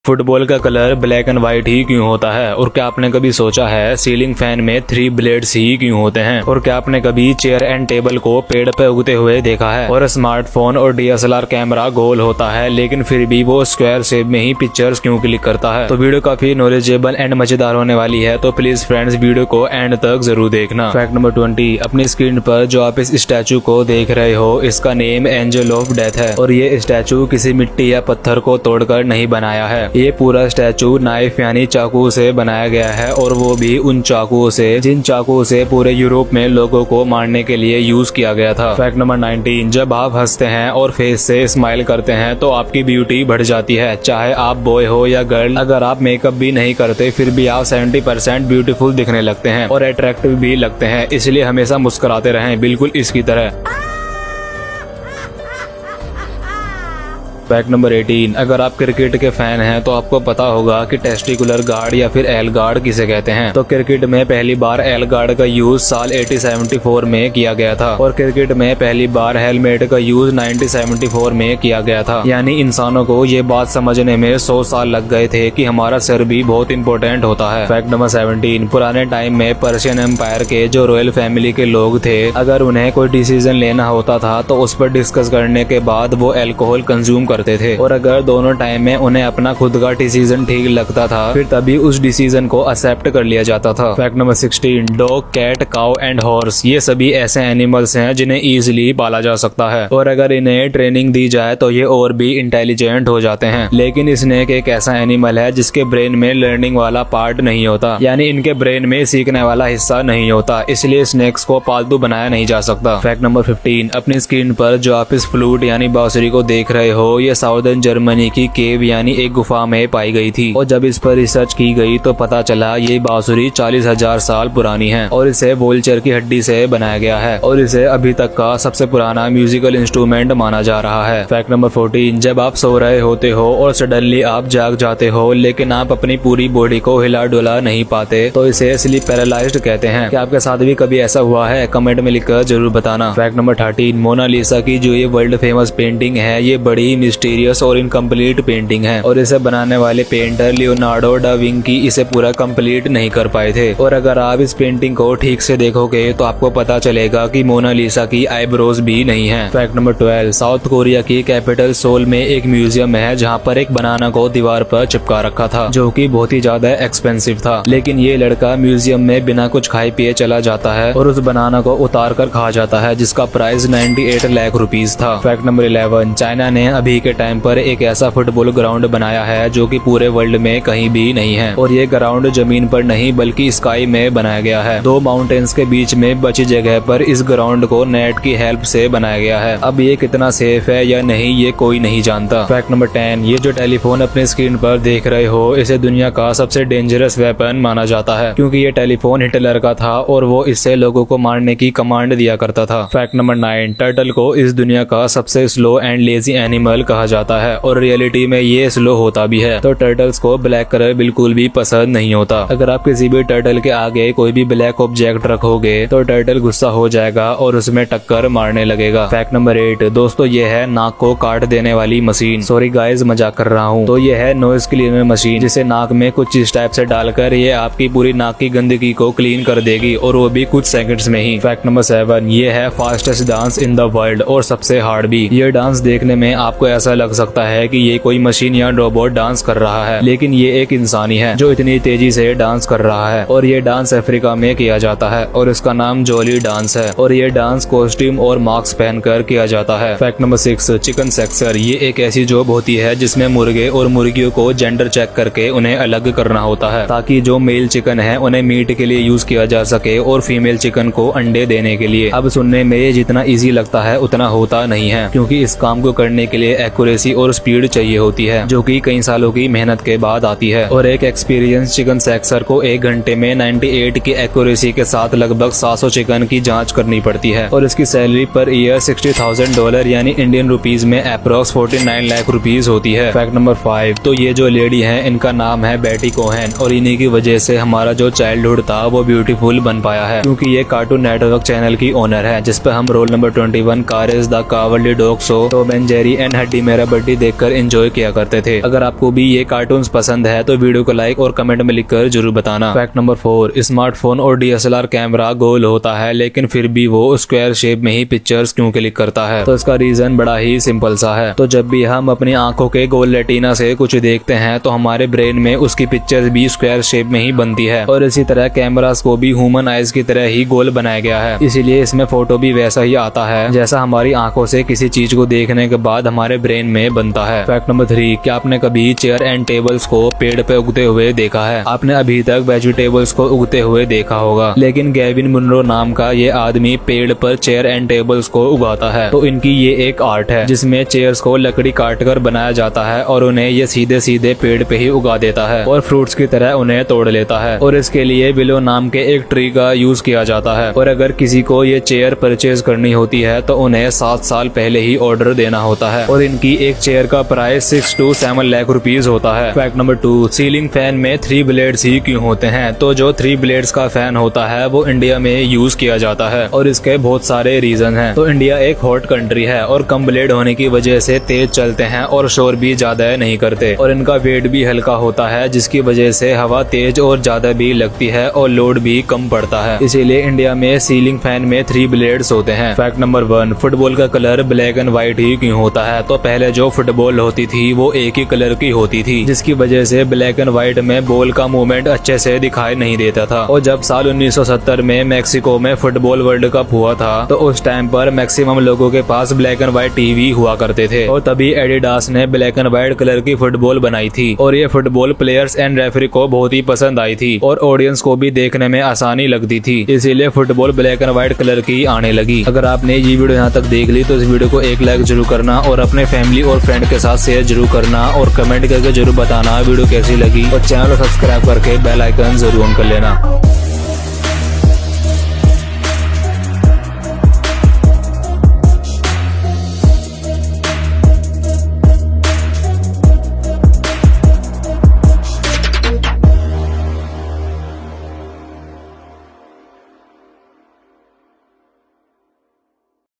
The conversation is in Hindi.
फुटबॉल का कलर ब्लैक एंड व्हाइट ही क्यों होता है? और क्या आपने कभी सोचा है सीलिंग फैन में 3 ब्लेड्स ही क्यों होते हैं? और क्या आपने कभी चेयर एंड टेबल को पेड़ पे उगते हुए देखा है? और स्मार्टफोन और डीएसएलआर कैमरा गोल होता है लेकिन फिर भी वो स्क्वायर शेप में ही पिक्चर्स क्यों क्लिक करता है? तो वीडियो काफी नॉलेजेबल एंड मजेदार होने वाली है, तो प्लीज फ्रेंड्स वीडियो को एंड तक जरूर देखना। फैक्ट नंबर 20, अपनी स्क्रीन पर जो आप इस स्टैचू को देख रहे हो इसका नेम एंजल ऑफ डेथ है और ये स्टैचू किसी मिट्टी या पत्थर को तोड़कर नहीं बनाया है। ये पूरा स्टैचू नाइफ यानी चाकू से बनाया गया है और वो भी उन चाकुओं से जिन चाकुओं से पूरे यूरोप में लोगों को मारने के लिए यूज किया गया था। फैक्ट नंबर 19, जब आप हंसते हैं और फेस से स्माइल करते हैं तो आपकी ब्यूटी बढ़ जाती है, चाहे आप बॉय हो या गर्ल। अगर आप मेकअप भी नहीं करते फिर भी आप 70% ब्यूटीफुल दिखने लगते हैं और अट्रैक्टिव भी लगते हैं, इसलिए हमेशा मुस्कुराते रहें बिल्कुल इसकी तरह। फैक्ट नंबर 18, अगर आप क्रिकेट के फैन हैं तो आपको पता होगा कि टेस्टिकुलर गार्ड या फिर एल गार्ड किसे कहते हैं। तो क्रिकेट में पहली बार एल गार्ड का यूज साल 1874 में किया गया था और क्रिकेट में पहली बार हेलमेट का यूज 1974 में किया गया था। यानी इंसानों को ये बात समझने में 100 साल लग गए थे कि हमारा सर भी बहुत इंपॉर्टेंट होता है। फैक्ट नंबर 17, पुराने टाइम में पर्शियन एम्पायर के जो रॉयल फैमिली के लोग थे, अगर उन्हें कोई डिसीजन लेना होता था तो उस पर डिस्कस करने के बाद वो अल्कोहल कंज्यूम करते थे और अगर दोनों टाइम में उन्हें अपना खुद का डिसीजन ठीक लगता था फिर तभी उस डिसीजन को एक्सेप्ट कर लिया जाता था। Fact number 16, dog, cat, cow and horse ये सभी ऐसे एनिमल्स हैं जिन्हें इजीली पाला जा सकता है और अगर इन्हें ट्रेनिंग दी जाए तो ये और भी इंटेलिजेंट हो जाते हैं। लेकिन स्नेक एक ऐसा एनिमल है जिसके ब्रेन में लर्निंग वाला पार्ट नहीं होता, यानी इनके ब्रेन में सीखने वाला हिस्सा नहीं होता, इसलिए स्नेक्स को पालतू बनाया नहीं जा सकता। फैक्ट नंबर 15, अपनी स्क्रीन पर जो आप इस फ्लूट यानी बांसुरी को देख रहे हो ये साउदर्न जर्मनी की केव यानी एक गुफा में पाई गई थी और जब इस पर रिसर्च की गई तो पता चला ये बांसुरी 40,000 साल पुरानी है और इसे वोल्चर की हड्डी से बनाया गया है और इसे अभी तक का सबसे पुराना म्यूजिकल इंस्ट्रूमेंट माना जा रहा है। फैक्ट नंबर 14, जब आप सो रहे होते हो और सडनली आप जाग जाते हो लेकिन आप अपनी पूरी बॉडी को हिला डुला नहीं पाते तो इसे स्लीप पैरालाइज्ड कहते हैं। क्या आपके साथ भी कभी ऐसा हुआ है? कमेंट में लिखकर जरूर बताना। फैक्ट नंबर 13, मोनालिसा की जो ये वर्ल्ड फेमस पेंटिंग है ये बड़ी मिस्टीरियस और इनकम्प्लीट पेंटिंग है और इसे बनाने वाले पेंटर लियोनार्डो डा विंकी इसे पूरा कंप्लीट नहीं कर पाए थे और अगर आप इस पेंटिंग को ठीक से देखोगे तो आपको पता चलेगा कि मोनालिसा की आईब्रोज भी नहीं है। फैक्ट नंबर 12, साउथ कोरिया की कैपिटल सोल में एक म्यूजियम है जहाँ पर एक बनाना को दीवार पर चिपका रखा था जो कि बहुत ही ज्यादा एक्सपेंसिव था, लेकिन ये लड़का म्यूजियम में बिना कुछ खाए पिए चला जाता है और उस बनाना को उतार कर खा जाता है जिसका प्राइस 98 लाख रुपीज था। फैक्ट नंबर 11, चाइना ने अभी के टाइम पर एक ऐसा फुटबॉल ग्राउंड बनाया है जो कि पूरे वर्ल्ड में कहीं भी नहीं है और ये ग्राउंड जमीन पर नहीं बल्कि स्काई में बनाया गया है। 2 माउंटेन्स के बीच में बची जगह पर इस ग्राउंड को नेट की हेल्प से बनाया गया है। अब ये कितना सेफ है या नहीं ये कोई नहीं जानता। फैक्ट नंबर 10, ये जो टेलीफोन अपने स्क्रीन पर देख रहे हो इसे दुनिया का सबसे डेंजरस वेपन माना जाता है क्योंकि ये टेलीफोन हिटलर का था और वो इससे लोगों को मारने की कमांड दिया करता था। फैक्ट नंबर 9, टर्टल को इस दुनिया का सबसे स्लो एंड लेजी एनिमल कहा जाता है और रियलिटी में ये स्लो होता भी है। तो टर्टल्स को ब्लैक कलर बिल्कुल भी पसंद नहीं होता। अगर आप किसी भी टर्टल के आगे कोई भी ब्लैक ऑब्जेक्ट रखोगे तो टर्टल गुस्सा हो जाएगा और उसमें टक्कर मारने लगेगा। फैक्ट नंबर 8, दोस्तों ये है नाक को काट देने वाली मशीन। सॉरी गाइस मजाक कर रहा हूँ। तो ये है नॉइज क्लीनर मशीन जिसे नाक में कुछ इस टाइप से डालकर ये आपकी पूरी नाक की गंदगी को क्लीन कर देगी और वो भी कुछ सेकंड्स में ही। फैक्ट नंबर 7, ये है fastest dance in the world और सबसे हार्ड भी। ये डांस देखने में आपको ऐसा लग सकता है कि ये कोई मशीन या रोबोट डांस कर रहा है, लेकिन ये एक इंसान ही है जो इतनी तेजी से डांस कर रहा है और ये डांस अफ्रीका में किया जाता है और इसका नाम जोली डांस है और ये डांस कॉस्ट्यूम और मास्क पहनकर किया जाता है। फैक्ट नंबर 6, चिकन सेक्सर, ये एक ऐसी जॉब होती है जिसमें मुर्गे और मुर्गियों को जेंडर चेक करके उन्हें अलग करना होता है ताकि जो मेल चिकन है उन्हें मीट के लिए यूज किया जा सके और फीमेल चिकन को अंडे देने के लिए। अब सुनने में ये जितना इजी लगता है उतना होता नहीं है क्योंकि इस काम को करने के लिए एक्यूरेसी और स्पीड चाहिए होती है जो कि कई सालों की मेहनत के बाद आती है और एक एक्सपीरियंस चिकन सेक्सर को 1 घंटे में 98 की एक्यूरेसी के साथ लगभग 700 चिकन की जांच करनी पड़ती है और इसकी सैलरी पर ईयर $60,000 यानी इंडियन रुपीज में अप्रोक्स 49 लाख रुपीज होती है। फैक्ट नंबर 5, तो ये जो लेडी है इनका नाम है बेटी कोहेन और इन्हीं की वजह से हमारा जो चाइल्डहुड था वो ब्यूटीफुल बन पाया है क्योंकि ये कार्टून नेटवर्क चैनल की ओनर है जिसपे हम roll number 21, courage the cowardly dog show, Tom and Jerry and हड्डी डेली मेरा बर्थडे देखकर एंजॉय किया करते थे। अगर आपको भी ये कार्टून्स पसंद है तो वीडियो को लाइक और कमेंट में लिखकर जरूर बताना। फैक्ट नंबर 4, स्मार्टफोन और DSLR कैमरा गोल होता है लेकिन फिर भी वो स्क्वायर शेप में ही पिक्चर्स क्यों क्लिक करता है? तो इसका रीजन बड़ा ही सिंपल सा है। तो जब भी हम अपनी आंखों के गोल रेटिना से कुछ देखते हैं तो हमारे ब्रेन में उसकी पिक्चर्स भी स्क्वायर शेप में ही बनती है और इसी तरह कैमरास को भी ह्यूमन आइज की तरह ही गोल बनाया गया है, इसीलिए इसमें फोटो भी वैसा ही आता है जैसा हमारी आंखों से किसी चीज को देखने के बाद हमारे ब्रेन में बनता है। फैक्ट नंबर 3, क्या आपने कभी चेयर एंड टेबल्स को पेड़ पे उगते हुए देखा है? आपने अभी तक वेजिटेबल्स को उगते हुए देखा होगा, लेकिन गेविन मुनरो नाम का ये आदमी पेड़ पर चेयर एंड टेबल्स को उगाता है। तो इनकी ये एक आर्ट है जिसमें चेयर्स को लकड़ी काट कर बनाया जाता है और उन्हें ये सीधे सीधे पेड़ पे ही उगा देता है और फ्रूट्स की तरह उन्हें तोड़ लेता है और इसके लिए विलो नाम के एक ट्री का यूज किया जाता है। और अगर किसी को ये चेयर परचेज करनी होती है तो उन्हें 7 साल पहले ही ऑर्डर देना होता है और इनकी एक चेयर का प्राइस 6 to 7 लाख रुपीज होता है। फैक्ट नंबर 2, सीलिंग फैन में 3 ब्लेड्स ही क्यों होते हैं? तो जो 3 ब्लेड्स का फैन होता है वो इंडिया में यूज किया जाता है और इसके बहुत सारे रीजन हैं। तो इंडिया एक हॉट कंट्री है और कम ब्लेड होने की वजह से तेज चलते हैं और शोर भी ज्यादा नहीं करते और इनका वेट भी हल्का होता है जिसकी वजह से हवा तेज और ज्यादा भी लगती है और लोड भी कम पड़ता है, इसीलिए इंडिया में सीलिंग फैन में 3 ब्लेड्स होते हैं। फैक्ट नंबर 1, फुटबॉल का कलर ब्लैक एंड व्हाइट ही क्यों होता है? तो पहले जो फुटबॉल होती थी वो एक ही कलर की होती थी जिसकी वजह से ब्लैक एंड व्हाइट में बॉल का मूवमेंट अच्छे से दिखाई नहीं देता था। और जब साल 1970 में मैक्सिको में फुटबॉल वर्ल्ड कप हुआ था तो उस टाइम पर मैक्सिमम लोगों के पास ब्लैक एंड व्हाइट टीवी हुआ करते थे और तभी एडिडास ने ब्लैक एंड व्हाइट कलर की फुटबॉल बनाई थी और ये फुटबॉल प्लेयर्स एंड रेफरी को बहुत ही पसंद आई थी और ऑडियंस को भी देखने में आसानी लगती थी, इसीलिए football black and white colour की आने लगी। अगर आपने ये वीडियो यहाँ तक देख ली तो इस वीडियो को एक लाइक जरूर करना और अपने फैमिली और फ्रेंड के साथ शेयर जरूर करना और कमेंट करके जरूर बताना वीडियो कैसी लगी और चैनल को सब्सक्राइब करके बेल आइकन जरूर ऑन कर लेना।